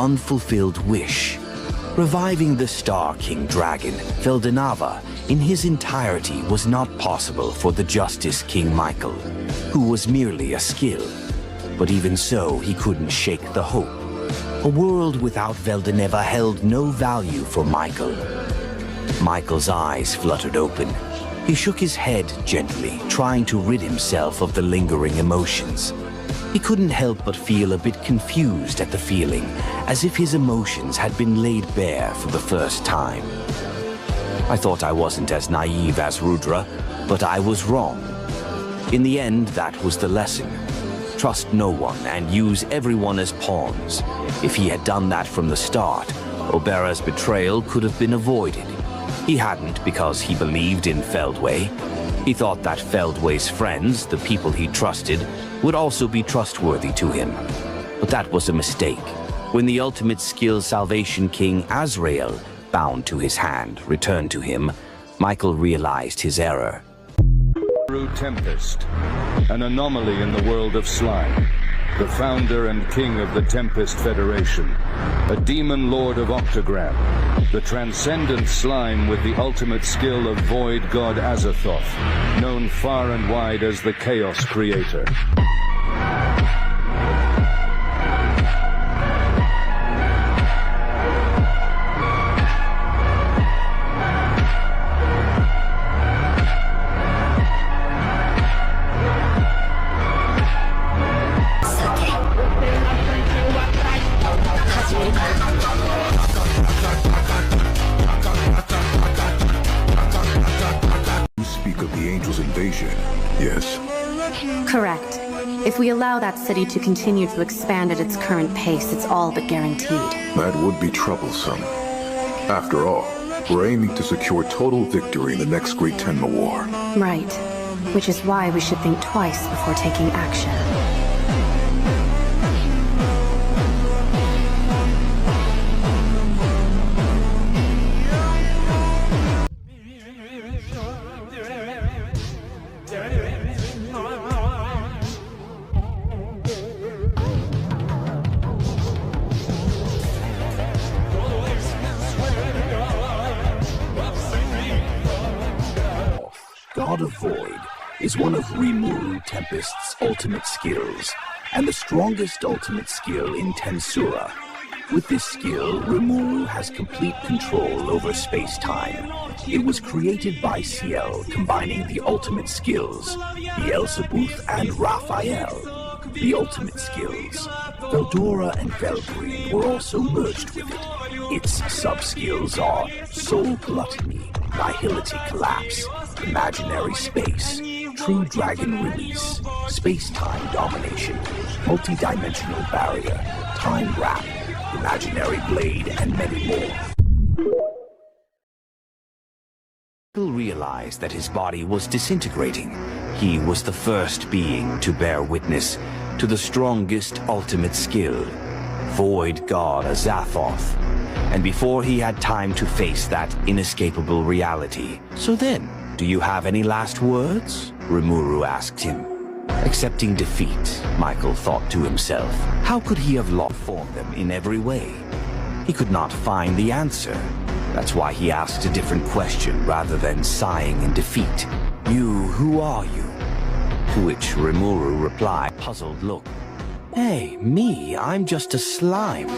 unfulfilled wish. Reviving the Star King Dragon, Veldanava, in his entirety was not possible for the Justice King Michael, who was merely a skill. But even so, he couldn't shake the hope. A world without Veldanava held no value for Michael. Michael's eyes fluttered open. He shook his head gently, trying to rid himself of the lingering emotions. He couldn't help but feel a bit confused at the feeling, as if his emotions had been laid bare for the first time. I thought I wasn't as naive as Rudra, but I was wrong. In the end, that was the lesson. Trust no one and use everyone as pawns. If he had done that from the start, Obera's betrayal could have been avoided. He hadn't because he believed in Feldway. He thought that Feldway's friends, the people he trusted, would also be trustworthy to him. But that was a mistake. When the ultimate skill Salvation King Azrael, bound to his hand, returned to him, Michael realized his error. Rimuru Tempest, an anomaly in the world of slime, the founder and king of the Tempest Federation, a demon lord of Octagram, the transcendent slime with the ultimate skill of void god Azathoth, known far and wide as the Chaos Creator. Yes. Correct. If we allow that city to continue to expand at its current pace, it's all but guaranteed. That would be troublesome. After all, we're aiming to secure total victory in the next Great Tenma War. Right. Which is why we should think twice before taking action. God of Void is one of Rimuru Tempest's ultimate skills, and the strongest ultimate skill in Tensura. With this skill, Rimuru has complete control over space-time. It was created by Ciel, combining the ultimate skills, Beelzebub and Raphael. The ultimate skills, Veldora and Velgreen, were also merged with it. Its sub-skills are Soul Gluttony, Nihility Collapse, Imaginary Space, True Dragon Release, Space-Time Domination, Multi-Dimensional Barrier, Time Wrap, Imaginary Blade, and many more. Michael realized that his body was disintegrating. He was the first being to bear witness to the strongest ultimate skill, Void God Azathoth. And before he had time to face that inescapable reality. So then, do you have any last words? Rimuru asked him. Accepting defeat, Michael thought to himself. How could he have lost for them in every way? He could not find the answer. That's why he asked a different question rather than sighing in defeat. You, who are you? To which Rimuru replied, puzzled look. Hey, me, I'm just a slime.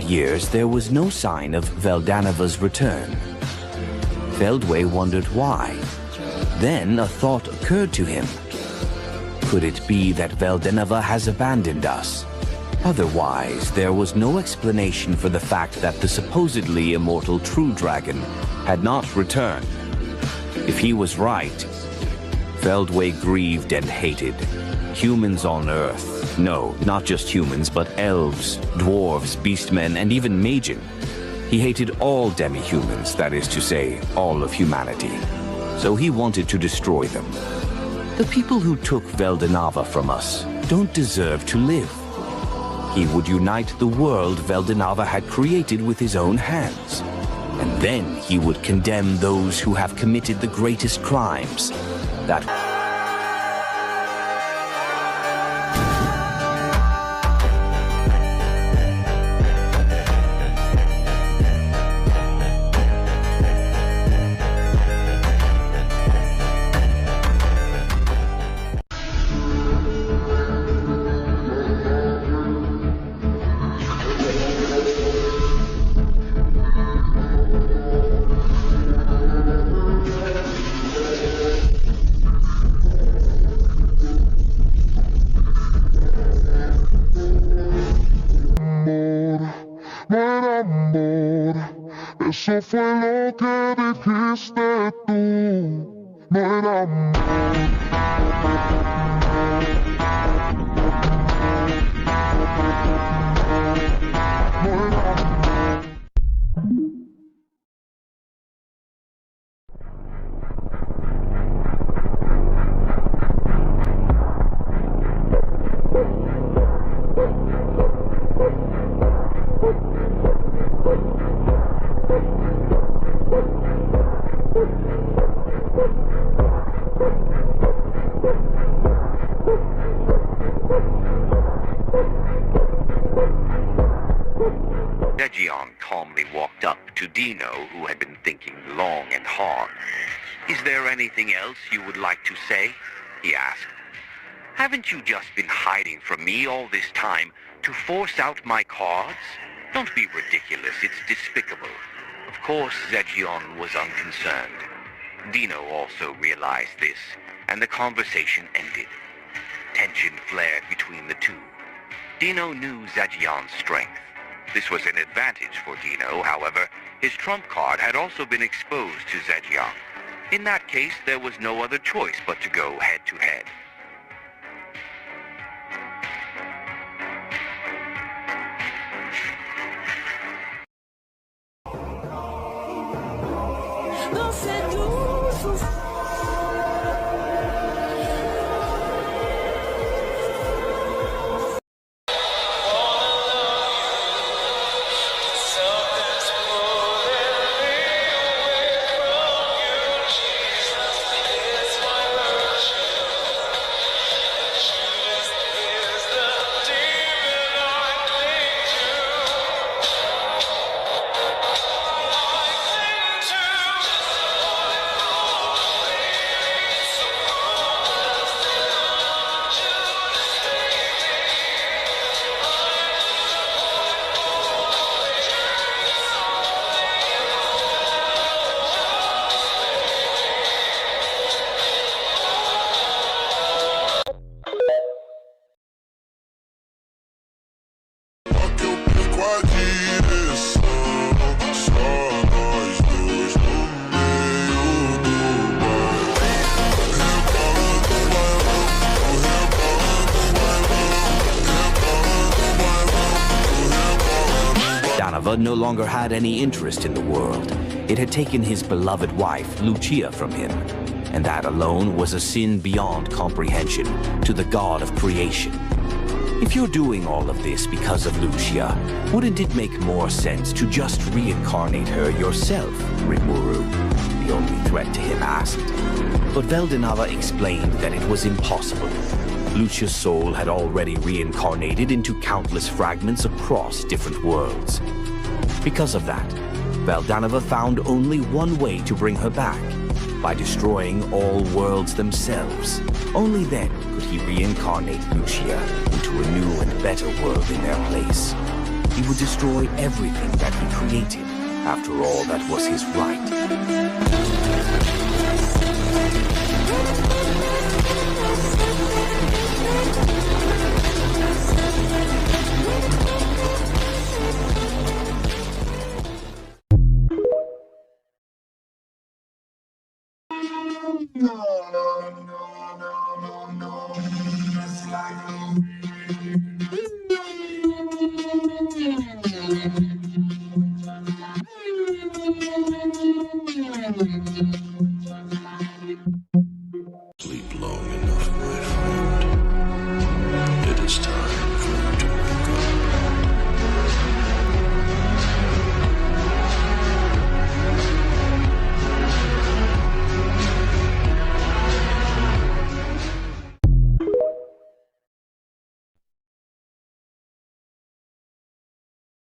Years, there was no sign of Veldanava's return. Feldway wondered why. Then a thought occurred to him. Could it be that Veldanava has abandoned us? Otherwise, there was no explanation for the fact that the supposedly immortal True Dragon had not returned. If he was right, Feldway grieved and hated. Humans on Earth. No, not just humans, but elves, dwarves, beastmen, and even Majin. He hated all demi-humans, that is to say, all of humanity. So he wanted to destroy them. The people who took Veldanava from us don't deserve to live. He would unite the world Veldanava had created with his own hands. And then he would condemn those who have committed the greatest crimes. That Eso fue lo que dijiste tú, no era amor. calmly walked up to Dino, who had been thinking long and hard. "Is there anything else you would like to say?" he asked. "Haven't you just been hiding from me all this time to force out my cards? Don't be ridiculous, it's despicable." Of course, Zegion was unconcerned. Dino also realized this, and the conversation ended. Tension flared between the two. Dino knew Zagion's strength. This was an advantage for Dino, however. His trump card had also been exposed to Zegion. In that case, there was no other choice but to go head-to-head. Veldanava no longer had any interest in the world. It had taken his beloved wife, Lucia, from him, and that alone was a sin beyond comprehension to the god of creation. If you're doing all of this because of Lucia, wouldn't it make more sense to just reincarnate her yourself, Rimuru? The only threat to him asked. But Veldanava explained that it was impossible. Lucia's soul had already reincarnated into countless fragments across different worlds. Because of that, Veldanava found only one way to bring her back, by destroying all worlds themselves. Only then could he reincarnate Lucia into a new and better world in their place. He would destroy everything that he created. After all, that was his right.